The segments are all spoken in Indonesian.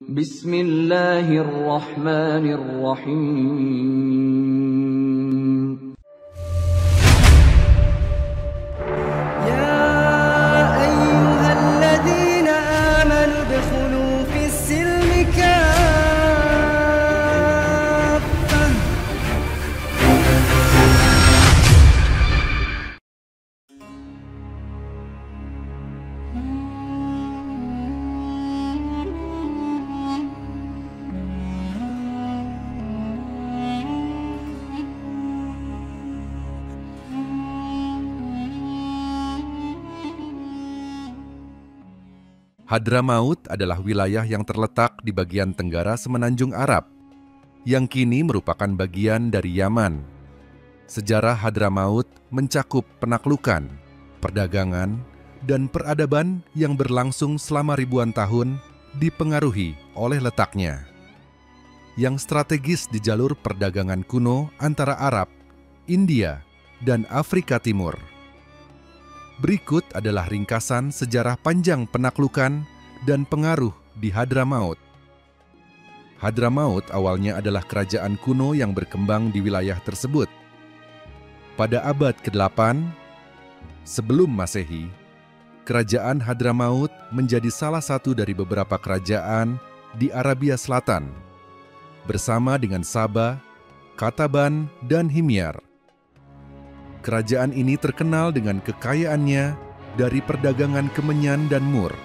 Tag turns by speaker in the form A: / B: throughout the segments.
A: Bismillahirrahmanirrahim.
B: يا أيها الذين آمنوا ادخلوا في السلم كافة.
C: Hadramaut adalah wilayah yang terletak di bagian tenggara Semenanjung Arab, yang kini merupakan bagian dari Yaman. Sejarah Hadramaut mencakup penaklukan, perdagangan, dan peradaban yang berlangsung selama ribuan tahun dipengaruhi oleh letaknya, yang strategis di jalur perdagangan kuno antara Arab, India, dan Afrika Timur. Berikut adalah ringkasan sejarah panjang penaklukan dan pengaruh di Hadramaut. Hadramaut awalnya adalah kerajaan kuno yang berkembang di wilayah tersebut. Pada abad ke-8 sebelum Masehi, kerajaan Hadramaut menjadi salah satu dari beberapa kerajaan di Arabia Selatan, bersama dengan Sabah, Qataban, dan Himyar. Kerajaan ini terkenal dengan kekayaannya dari perdagangan kemenyan dan mur,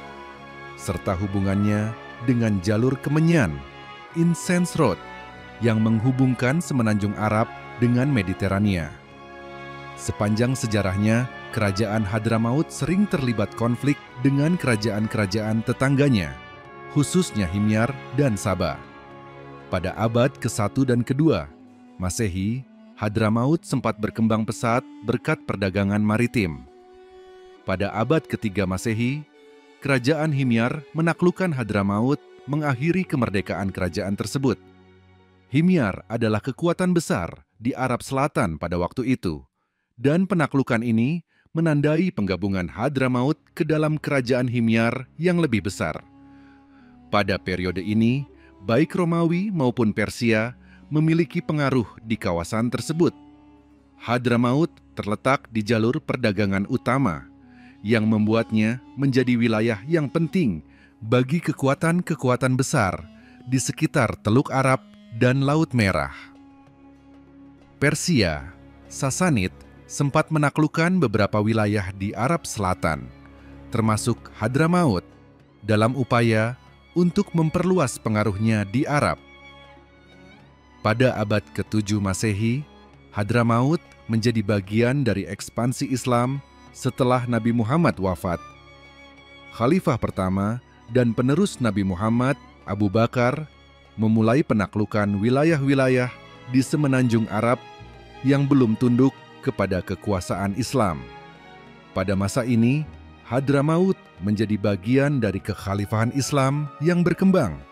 C: serta hubungannya dengan jalur kemenyan, Incense Road, yang menghubungkan Semenanjung Arab dengan Mediterania. Sepanjang sejarahnya, kerajaan Hadramaut sering terlibat konflik dengan kerajaan-kerajaan tetangganya, khususnya Himyar dan Sabah. Pada abad ke-1 dan ke-2 Masehi, Hadramaut sempat berkembang pesat berkat perdagangan maritim. Pada abad ke-3 Masehi, kerajaan Himyar menaklukkan Hadramaut, mengakhiri kemerdekaan kerajaan tersebut. Himyar adalah kekuatan besar di Arab Selatan pada waktu itu, dan penaklukan ini menandai penggabungan Hadramaut ke dalam kerajaan Himyar yang lebih besar. Pada periode ini, baik Romawi maupun Persia memiliki pengaruh di kawasan tersebut. Hadramaut terletak di jalur perdagangan utama, yang membuatnya menjadi wilayah yang penting bagi kekuatan-kekuatan besar di sekitar Teluk Arab dan Laut Merah. Persia, Sasanid, sempat menaklukkan beberapa wilayah di Arab Selatan, termasuk Hadramaut, dalam upaya untuk memperluas pengaruhnya di Arab. Pada abad ke-7 Masehi, Hadramaut menjadi bagian dari ekspansi Islam setelah Nabi Muhammad wafat. Khalifah pertama dan penerus Nabi Muhammad, Abu Bakar, memulai penaklukan wilayah-wilayah di Semenanjung Arab yang belum tunduk kepada kekuasaan Islam. Pada masa ini, Hadramaut menjadi bagian dari kekhalifahan Islam yang berkembang.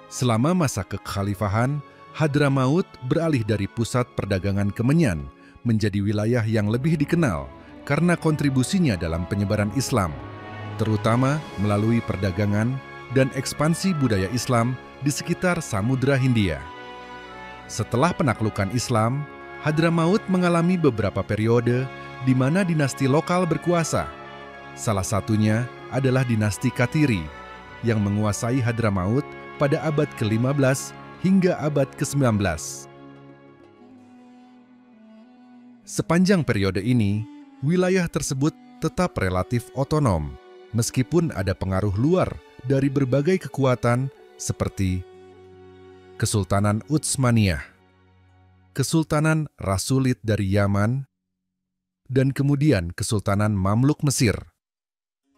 C: Selama masa kekhalifahan, Hadramaut beralih dari pusat perdagangan kemenyan menjadi wilayah yang lebih dikenal karena kontribusinya dalam penyebaran Islam, terutama melalui perdagangan dan ekspansi budaya Islam di sekitar Samudra Hindia. Setelah penaklukan Islam, Hadramaut mengalami beberapa periode di mana dinasti lokal berkuasa. Salah satunya adalah dinasti Kathiri yang menguasai Hadramaut pada abad ke-15 hingga abad ke-19. Sepanjang periode ini, wilayah tersebut tetap relatif otonom, meskipun ada pengaruh luar dari berbagai kekuatan seperti Kesultanan Utsmaniyah, Kesultanan Rasulid dari Yaman, dan kemudian Kesultanan Mamluk Mesir.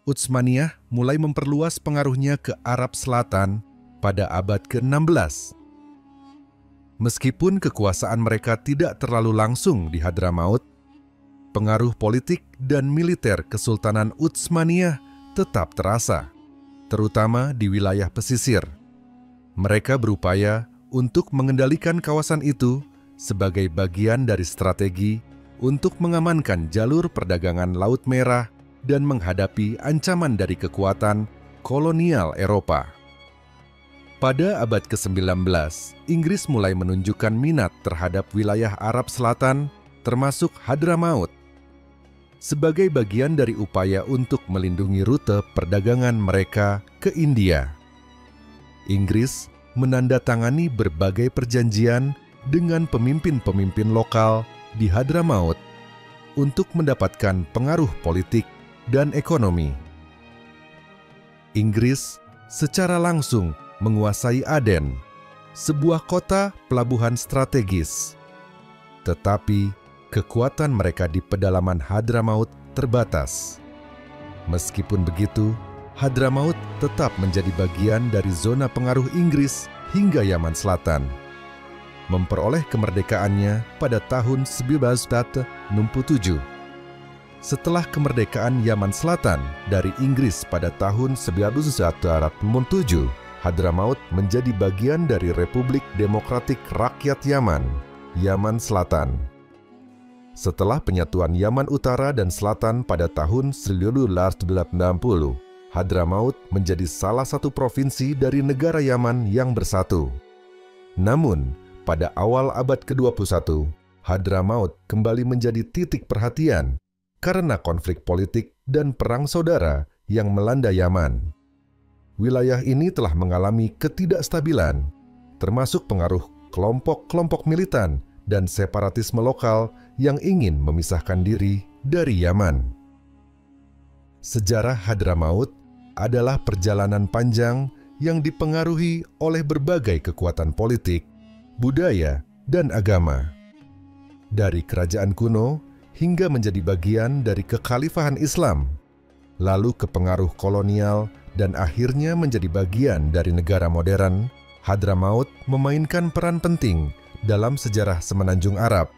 C: Utsmaniyah mulai memperluas pengaruhnya ke Arab Selatan pada abad ke-16. Meskipun kekuasaan mereka tidak terlalu langsung di Hadramaut, pengaruh politik dan militer Kesultanan Utsmaniyah tetap terasa, terutama di wilayah pesisir. Mereka berupaya untuk mengendalikan kawasan itu sebagai bagian dari strategi untuk mengamankan jalur perdagangan Laut Merah dan menghadapi ancaman dari kekuatan kolonial Eropa. Pada abad ke-19, Inggris mulai menunjukkan minat terhadap wilayah Arab Selatan, termasuk Hadramaut, sebagai bagian dari upaya untuk melindungi rute perdagangan mereka ke India. Inggris menandatangani berbagai perjanjian dengan pemimpin-pemimpin lokal di Hadramaut untuk mendapatkan pengaruh politik dan ekonomi. Inggris secara langsung menguasai Aden, sebuah kota pelabuhan strategis. Tetapi kekuatan mereka di pedalaman Hadramaut terbatas. Meskipun begitu, Hadramaut tetap menjadi bagian dari zona pengaruh Inggris hingga Yaman Selatan. Memperoleh kemerdekaannya pada tahun 1967. Setelah kemerdekaan Yaman Selatan dari Inggris pada tahun 1967, Hadramaut menjadi bagian dari Republik Demokratik Rakyat Yaman, Yaman Selatan. Setelah penyatuan Yaman Utara dan Selatan pada tahun 1980, Hadramaut menjadi salah satu provinsi dari negara Yaman yang bersatu. Namun, pada awal abad ke-21, Hadramaut kembali menjadi titik perhatian karena konflik politik dan perang saudara yang melanda Yaman. Wilayah ini telah mengalami ketidakstabilan, termasuk pengaruh kelompok-kelompok militan dan separatisme lokal yang ingin memisahkan diri dari Yaman. Sejarah Hadramaut adalah perjalanan panjang yang dipengaruhi oleh berbagai kekuatan politik, budaya, dan agama. Dari kerajaan kuno hingga menjadi bagian dari kekhalifahan Islam, lalu ke pengaruh kolonial, dan akhirnya menjadi bagian dari negara modern, Hadramaut memainkan peran penting dalam sejarah Semenanjung Arab.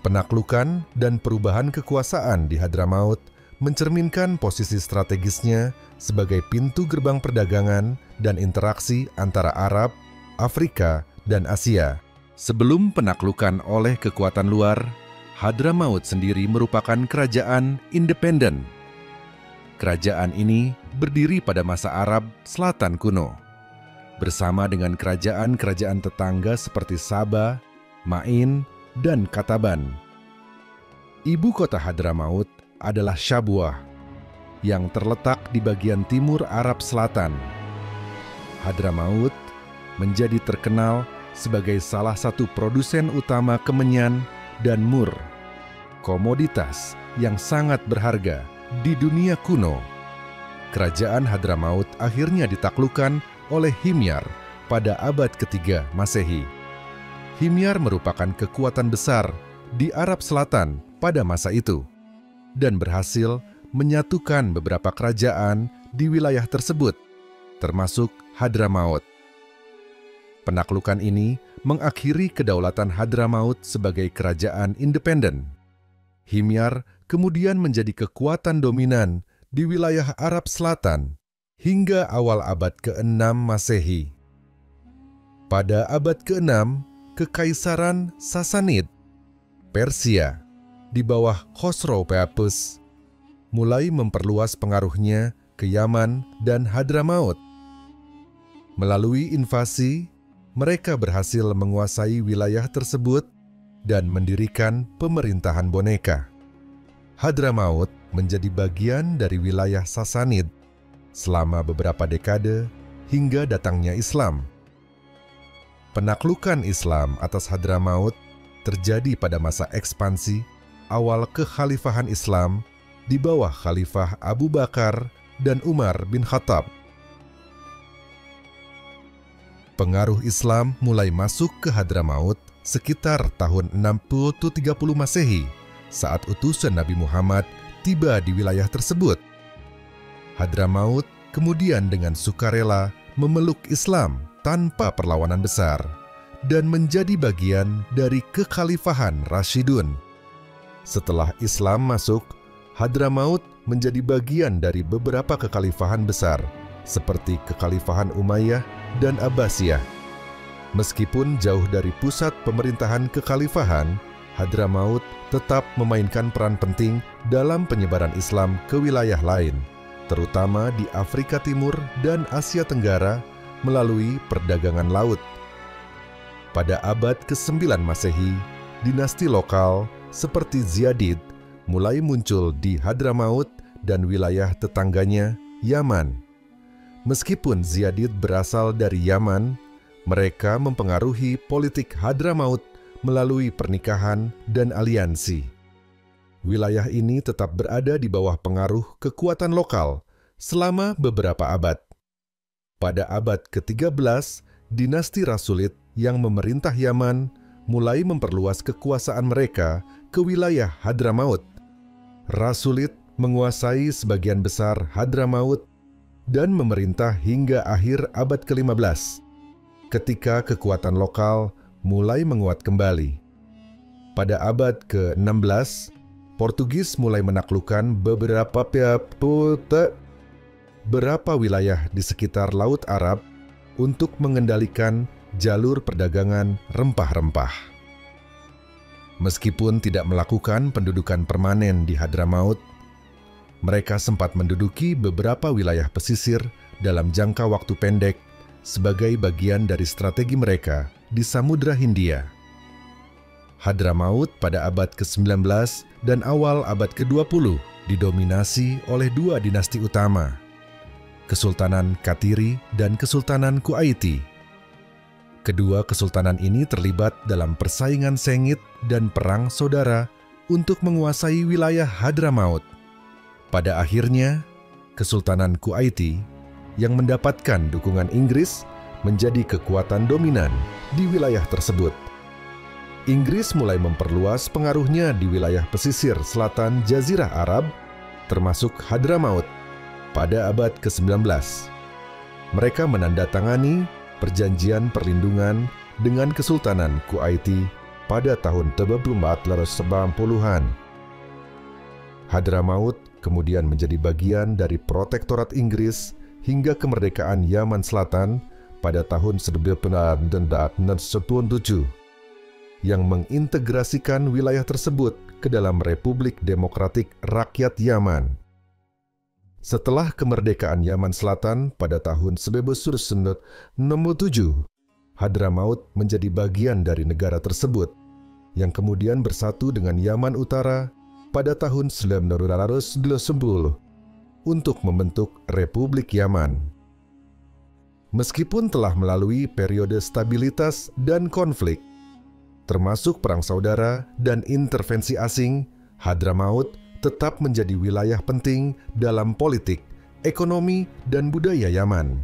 C: Penaklukan dan perubahan kekuasaan di Hadramaut mencerminkan posisi strategisnya sebagai pintu gerbang perdagangan dan interaksi antara Arab, Afrika, dan Asia. Sebelum penaklukan oleh kekuatan luar, Hadramaut sendiri merupakan kerajaan independen. Kerajaan ini berdiri pada masa Arab Selatan kuno, bersama dengan kerajaan-kerajaan tetangga seperti Sabah, Ma'in, dan Kataban. Ibu kota Hadramaut adalah Shabwah, yang terletak di bagian timur Arab Selatan. Hadramaut menjadi terkenal sebagai salah satu produsen utama kemenyan dan mur, komoditas yang sangat berharga di dunia kuno. Kerajaan Hadramaut akhirnya ditaklukkan oleh Himyar pada abad ketiga Masehi. Himyar merupakan kekuatan besar di Arab Selatan pada masa itu dan berhasil menyatukan beberapa kerajaan di wilayah tersebut, termasuk Hadramaut. Penaklukan ini mengakhiri kedaulatan Hadramaut sebagai kerajaan independen. Himyar kemudian menjadi kekuatan dominan di wilayah Arab Selatan hingga awal abad ke-6 Masehi. Pada abad ke-6, Kekaisaran Sasanid, Persia, di bawah Khosrow Peapus, mulai memperluas pengaruhnya ke Yaman dan Hadramaut. Melalui invasi, mereka berhasil menguasai wilayah tersebut dan mendirikan pemerintahan boneka. Hadramaut menjadi bagian dari wilayah Sasanid selama beberapa dekade hingga datangnya Islam. Penaklukan Islam atas Hadramaut terjadi pada masa ekspansi awal kekhalifahan Islam di bawah Khalifah Abu Bakar dan Umar bin Khattab. Pengaruh Islam mulai masuk ke Hadramaut sekitar tahun 60-30 Masehi saat utusan Nabi Muhammad tiba di wilayah tersebut. Hadramaut kemudian dengan sukarela memeluk Islam tanpa perlawanan besar dan menjadi bagian dari kekhalifahan Rashidun. Setelah Islam masuk, Hadramaut menjadi bagian dari beberapa kekhalifahan besar seperti Kekhalifahan Umayyah dan Abbasiyah. Meskipun jauh dari pusat pemerintahan kekhalifahan, Hadramaut tetap memainkan peran penting dalam penyebaran Islam ke wilayah lain, terutama di Afrika Timur dan Asia Tenggara, melalui perdagangan laut. Pada abad ke-9 Masehi, dinasti lokal seperti Ziyadid mulai muncul di Hadramaut dan wilayah tetangganya, Yaman. Meskipun Ziyadid berasal dari Yaman, mereka mempengaruhi politik Hadramaut melalui pernikahan dan aliansi. Wilayah ini tetap berada di bawah pengaruh kekuatan lokal selama beberapa abad. Pada abad ke-13, dinasti Rasulid yang memerintah Yaman mulai memperluas kekuasaan mereka ke wilayah Hadramaut. Rasulid menguasai sebagian besar Hadramaut dan memerintah hingga akhir abad ke-15, ketika kekuatan lokal mulai menguat kembali. Pada abad ke-16, Portugis mulai menaklukkan beberapa wilayah di sekitar Laut Arab untuk mengendalikan jalur perdagangan rempah-rempah. Meskipun tidak melakukan pendudukan permanen di Hadramaut, mereka sempat menduduki beberapa wilayah pesisir dalam jangka waktu pendek sebagai bagian dari strategi mereka di Samudra Hindia. Hadramaut pada abad ke-19 dan awal abad ke-20 didominasi oleh dua dinasti utama, Kesultanan Katiri dan Kesultanan Kuwaiti. Kedua kesultanan ini terlibat dalam persaingan sengit dan perang saudara untuk menguasai wilayah Hadramaut. Pada akhirnya, Kesultanan Kuwaiti yang mendapatkan dukungan Inggris menjadi kekuatan dominan di wilayah tersebut. Inggris mulai memperluas pengaruhnya di wilayah pesisir selatan Jazirah Arab, termasuk Hadramaut, pada abad ke-19. Mereka menandatangani perjanjian perlindungan dengan Kesultanan Kuwaiti pada tahun 1490-an. Hadramaut kemudian menjadi bagian dari protektorat Inggris hingga kemerdekaan Yaman Selatan pada tahun 1917, yang mengintegrasikan wilayah tersebut ke dalam Republik Demokratik Rakyat Yaman. Setelah kemerdekaan Yaman Selatan pada tahun 1967, Hadramaut menjadi bagian dari negara tersebut, yang kemudian bersatu dengan Yaman Utara pada tahun 1990 untuk membentuk Republik Yaman. Meskipun telah melalui periode stabilitas dan konflik, termasuk perang saudara dan intervensi asing, Hadramaut tetap menjadi wilayah penting dalam politik, ekonomi, dan budaya Yaman.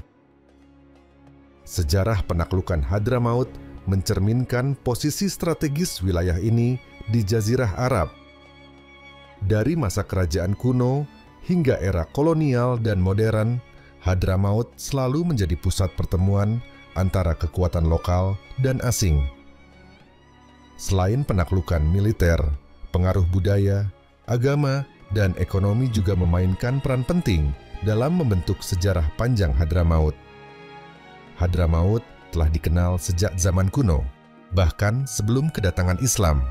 C: Sejarah penaklukan Hadramaut mencerminkan posisi strategis wilayah ini di Jazirah Arab. Dari masa kerajaan kuno hingga era kolonial dan modern, Hadramaut selalu menjadi pusat pertemuan antara kekuatan lokal dan asing. Selain penaklukan militer, pengaruh budaya, agama, dan ekonomi juga memainkan peran penting dalam membentuk sejarah panjang Hadramaut. Hadramaut telah dikenal sejak zaman kuno, bahkan sebelum kedatangan Islam.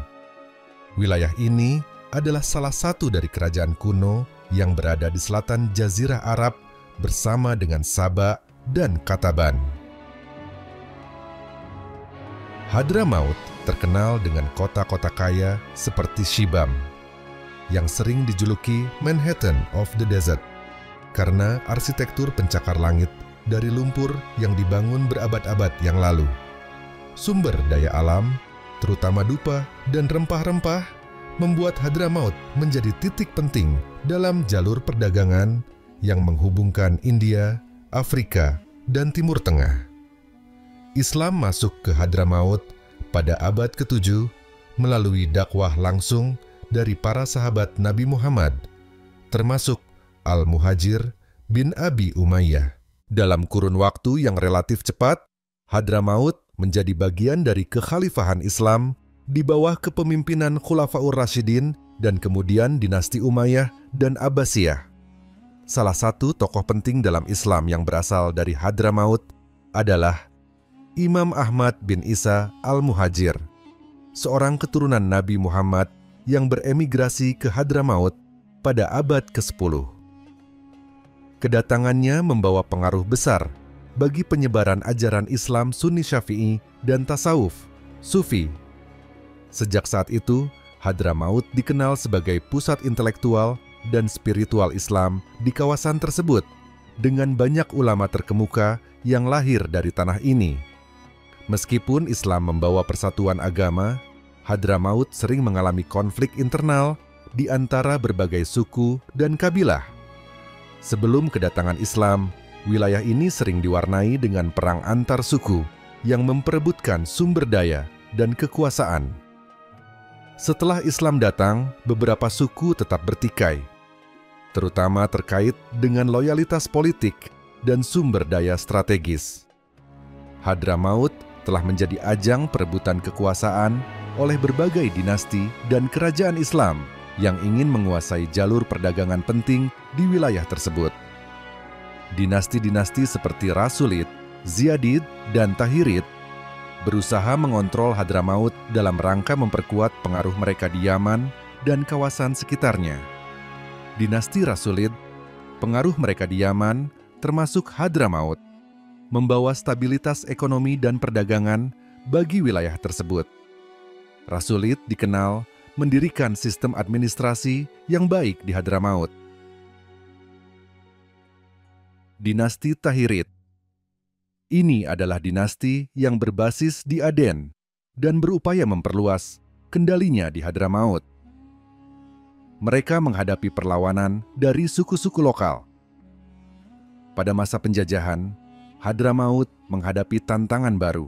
C: Wilayah ini adalah salah satu dari kerajaan kuno yang berada di selatan Jazirah Arab bersama dengan Saba dan Kataban. Hadramaut terkenal dengan kota-kota kaya seperti Shibam, yang sering dijuluki Manhattan of the Desert karena arsitektur pencakar langit dari lumpur yang dibangun berabad-abad yang lalu. Sumber daya alam, terutama dupa dan rempah-rempah, membuat Hadramaut menjadi titik penting dalam jalur perdagangan yang menghubungkan India, Afrika, dan Timur Tengah. Islam masuk ke Hadramaut pada abad ke-7 melalui dakwah langsung dari para sahabat Nabi Muhammad, termasuk Al-Muhajir bin Abi Umayyah. Dalam kurun waktu yang relatif cepat, Hadramaut menjadi bagian dari kekhalifahan Islam di bawah kepemimpinan Khulafaur Rasyidin dan kemudian dinasti Umayyah dan Abbasiyah. Salah satu tokoh penting dalam Islam yang berasal dari Hadramaut adalah Imam Ahmad bin Isa Al-Muhajir, seorang keturunan Nabi Muhammad yang beremigrasi ke Hadramaut pada abad ke-10. Kedatangannya membawa pengaruh besar bagi penyebaran ajaran Islam Sunni Syafi'i dan tasawuf, Sufi. Sejak saat itu, Hadramaut dikenal sebagai pusat intelektual dan spiritual Islam di kawasan tersebut, dengan banyak ulama terkemuka yang lahir dari tanah ini. Meskipun Islam membawa persatuan agama, Hadramaut sering mengalami konflik internal di antara berbagai suku dan kabilah. Sebelum kedatangan Islam, wilayah ini sering diwarnai dengan perang antar suku yang memperebutkan sumber daya dan kekuasaan. Setelah Islam datang, beberapa suku tetap bertikai, terutama terkait dengan loyalitas politik dan sumber daya strategis. Hadramaut telah menjadi ajang perebutan kekuasaan oleh berbagai dinasti dan kerajaan Islam yang ingin menguasai jalur perdagangan penting di wilayah tersebut. Dinasti-dinasti seperti Rasulid, Ziyadid, dan Tahirid berusaha mengontrol Hadramaut dalam rangka memperkuat pengaruh mereka di Yaman dan kawasan sekitarnya. Dinasti Rasulid, pengaruh mereka di Yaman, termasuk Hadramaut, membawa stabilitas ekonomi dan perdagangan bagi wilayah tersebut. Rasulid dikenal mendirikan sistem administrasi yang baik di Hadramaut. Dinasti Tahirid. Ini adalah dinasti yang berbasis di Aden dan berupaya memperluas kendalinya di Hadramaut. Mereka menghadapi perlawanan dari suku-suku lokal. Pada masa penjajahan, Hadramaut menghadapi tantangan baru.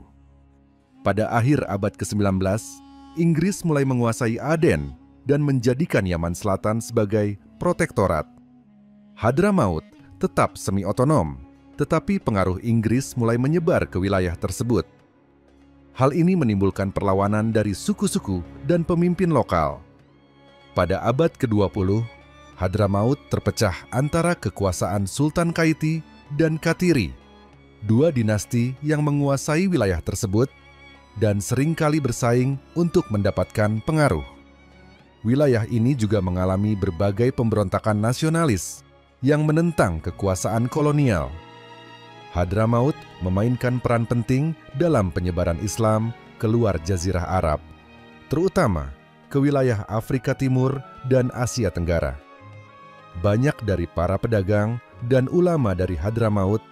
C: Pada akhir abad ke-19, Inggris mulai menguasai Aden dan menjadikan Yaman Selatan sebagai protektorat. Hadramaut tetap semi-otonom, tetapi pengaruh Inggris mulai menyebar ke wilayah tersebut. Hal ini menimbulkan perlawanan dari suku-suku dan pemimpin lokal. Pada abad ke-20, Hadramaut terpecah antara kekuasaan Sultan Kaiti dan Katiri, dua dinasti yang menguasai wilayah tersebut dan seringkali bersaing untuk mendapatkan pengaruh. Wilayah ini juga mengalami berbagai pemberontakan nasionalis yang menentang kekuasaan kolonial. Hadramaut memainkan peran penting dalam penyebaran Islam ke luar Jazirah Arab, terutama ke wilayah Afrika Timur dan Asia Tenggara. Banyak dari para pedagang dan ulama dari Hadramaut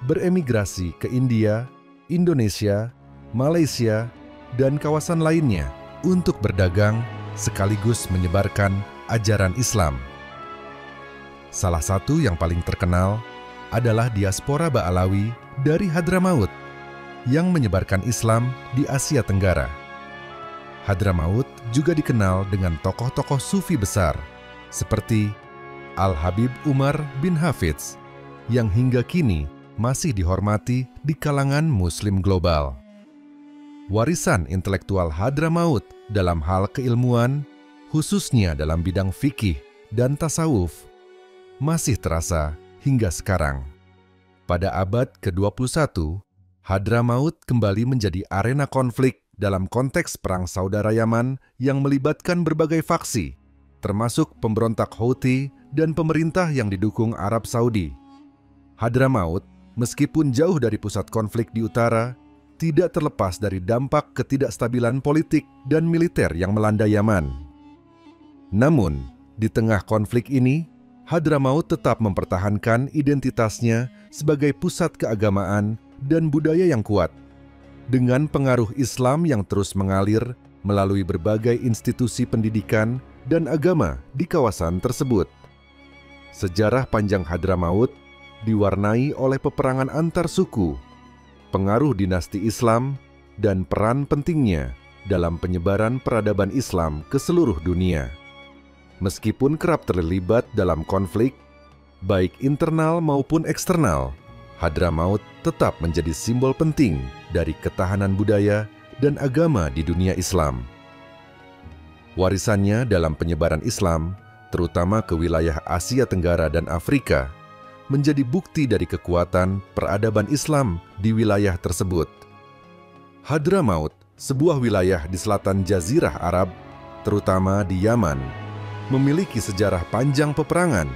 C: beremigrasi ke India, Indonesia, Malaysia, dan kawasan lainnya untuk berdagang sekaligus menyebarkan ajaran Islam. Salah satu yang paling terkenal adalah diaspora Ba'alawi dari Hadramaut yang menyebarkan Islam di Asia Tenggara. Hadramaut juga dikenal dengan tokoh-tokoh Sufi besar seperti Al-Habib Umar bin Hafidz yang hingga kini masih dihormati di kalangan Muslim global. Warisan intelektual Hadramaut dalam hal keilmuan, khususnya dalam bidang fikih dan tasawuf, masih terasa hingga sekarang. Pada abad ke-21, Hadramaut kembali menjadi arena konflik dalam konteks perang saudara Yaman yang melibatkan berbagai faksi, termasuk pemberontak Houthi dan pemerintah yang didukung Arab Saudi. Hadramaut, meskipun jauh dari pusat konflik di utara, tidak terlepas dari dampak ketidakstabilan politik dan militer yang melanda Yaman. Namun, di tengah konflik ini, Hadramaut tetap mempertahankan identitasnya sebagai pusat keagamaan dan budaya yang kuat, dengan pengaruh Islam yang terus mengalir melalui berbagai institusi pendidikan dan agama di kawasan tersebut. Sejarah panjang Hadramaut diwarnai oleh peperangan antar suku, pengaruh dinasti Islam, dan peran pentingnya dalam penyebaran peradaban Islam ke seluruh dunia. Meskipun kerap terlibat dalam konflik, baik internal maupun eksternal, Hadramaut tetap menjadi simbol penting dari ketahanan budaya dan agama di dunia Islam. Warisannya dalam penyebaran Islam, terutama ke wilayah Asia Tenggara dan Afrika, menjadi bukti dari kekuatan peradaban Islam di wilayah tersebut. Hadramaut, sebuah wilayah di selatan Jazirah Arab, terutama di Yaman, memiliki sejarah panjang peperangan,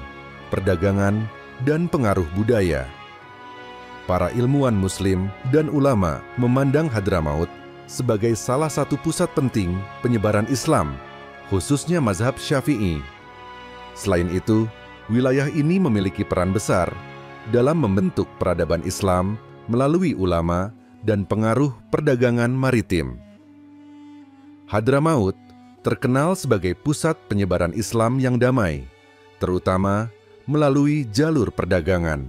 C: perdagangan, dan pengaruh budaya. para ilmuwan Muslim dan ulama memandang Hadramaut sebagai salah satu pusat penting penyebaran Islam, khususnya mazhab Syafi'i. Selain itu, wilayah ini memiliki peran besar dalam membentuk peradaban Islam melalui ulama dan pengaruh perdagangan maritim. Hadramaut terkenal sebagai pusat penyebaran Islam yang damai, terutama melalui jalur perdagangan.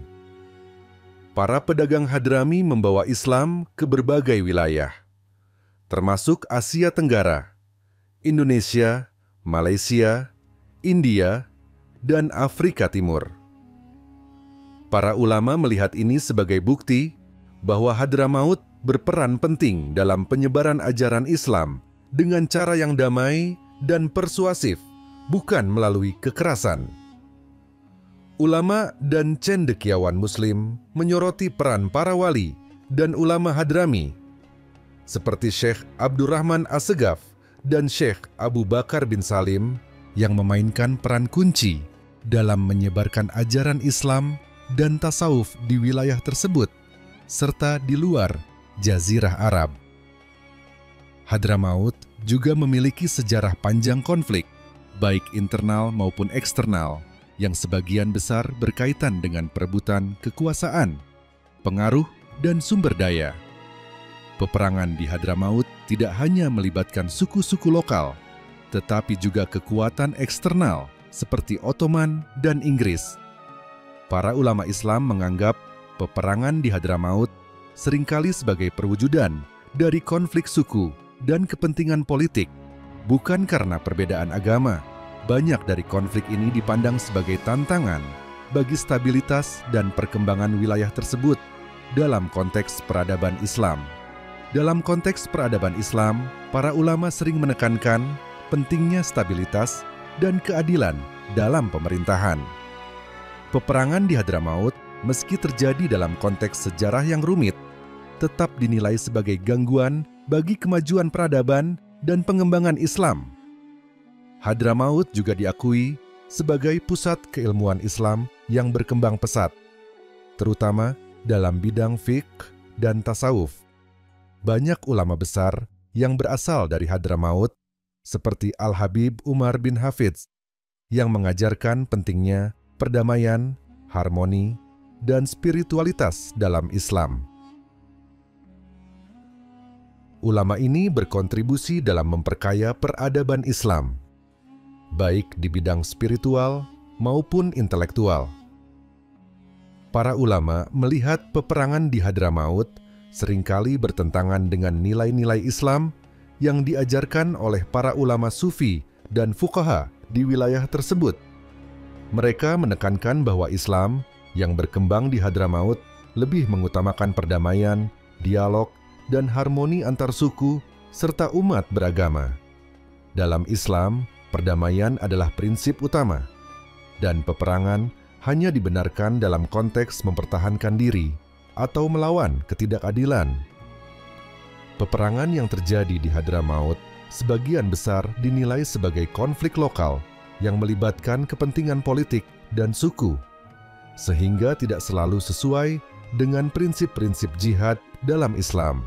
C: Para pedagang Hadrami membawa Islam ke berbagai wilayah, termasuk Asia Tenggara, Indonesia, Malaysia, India, dan Afrika Timur. Para ulama melihat ini sebagai bukti bahwa Hadramaut berperan penting dalam penyebaran ajaran Islam dengan cara yang damai dan persuasif, bukan melalui kekerasan. Ulama dan cendekiawan Muslim menyoroti peran para wali dan ulama Hadrami, seperti Syekh Abdurrahman Assegaf dan Syekh Abu Bakar bin Salim, yang memainkan peran kunci dalam menyebarkan ajaran Islam dan tasawuf di wilayah tersebut, serta di luar Jazirah Arab. Hadramaut juga memiliki sejarah panjang konflik, baik internal maupun eksternal, yang sebagian besar berkaitan dengan perebutan kekuasaan, pengaruh, dan sumber daya. Peperangan di Hadramaut tidak hanya melibatkan suku-suku lokal, tetapi juga kekuatan eksternal seperti Ottoman dan Inggris. Para ulama Islam menganggap peperangan di Hadramaut seringkali sebagai perwujudan dari konflik suku dan kepentingan politik, bukan karena perbedaan agama. Banyak dari konflik ini dipandang sebagai tantangan bagi stabilitas dan perkembangan wilayah tersebut dalam konteks peradaban Islam. Dalam konteks peradaban Islam, para ulama sering menekankan pentingnya stabilitas dan keadilan dalam pemerintahan. Peperangan di Hadramaut, meski terjadi dalam konteks sejarah yang rumit, tetap dinilai sebagai gangguan bagi kemajuan peradaban dan pengembangan Islam. Hadramaut juga diakui sebagai pusat keilmuan Islam yang berkembang pesat, terutama dalam bidang fiqh dan tasawuf. Banyak ulama besar yang berasal dari Hadramaut, seperti Al-Habib Umar bin Hafidz, yang mengajarkan pentingnya perdamaian, harmoni, dan spiritualitas dalam Islam. Ulama ini berkontribusi dalam memperkaya peradaban Islam, baik di bidang spiritual maupun intelektual. Para ulama melihat peperangan di Hadramaut seringkali bertentangan dengan nilai-nilai Islam yang diajarkan oleh para ulama sufi dan fuqaha di wilayah tersebut. Mereka menekankan bahwa Islam yang berkembang di Hadramaut lebih mengutamakan perdamaian, dialog, dan harmoni antar suku serta umat beragama. Dalam Islam, perdamaian adalah prinsip utama, dan peperangan hanya dibenarkan dalam konteks mempertahankan diri atau melawan ketidakadilan. Peperangan yang terjadi di Hadramaut sebagian besar dinilai sebagai konflik lokal yang melibatkan kepentingan politik dan suku, sehingga tidak selalu sesuai dengan prinsip-prinsip jihad dalam Islam.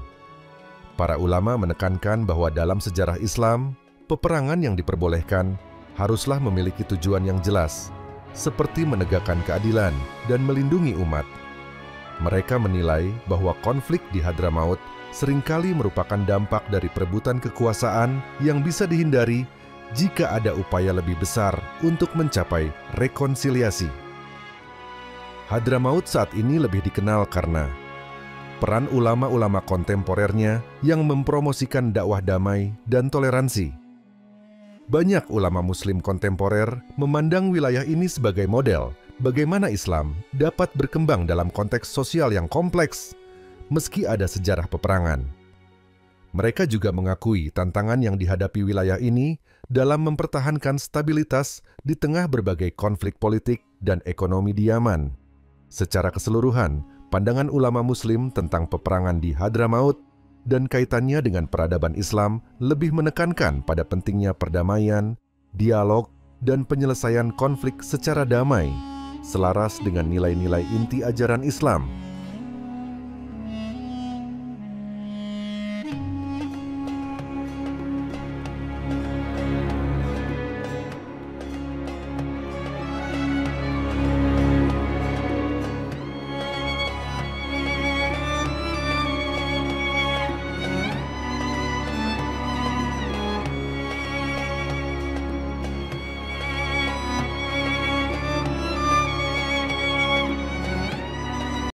C: Para ulama menekankan bahwa dalam sejarah Islam, peperangan yang diperbolehkan haruslah memiliki tujuan yang jelas, seperti menegakkan keadilan dan melindungi umat. Mereka menilai bahwa konflik di Hadramaut seringkali merupakan dampak dari perebutan kekuasaan yang bisa dihindari jika ada upaya lebih besar untuk mencapai rekonsiliasi. Hadramaut saat ini lebih dikenal karena peran ulama-ulama kontemporernya yang mempromosikan dakwah damai dan toleransi. Banyak ulama Muslim kontemporer memandang wilayah ini sebagai model bagaimana Islam dapat berkembang dalam konteks sosial yang kompleks, meski ada sejarah peperangan. Mereka juga mengakui tantangan yang dihadapi wilayah ini dalam mempertahankan stabilitas di tengah berbagai konflik politik dan ekonomi di Yaman. Secara keseluruhan, pandangan ulama Muslim tentang peperangan di Hadramaut dan kaitannya dengan peradaban Islam lebih menekankan pada pentingnya perdamaian, dialog, dan penyelesaian konflik secara damai, selaras dengan nilai-nilai inti ajaran Islam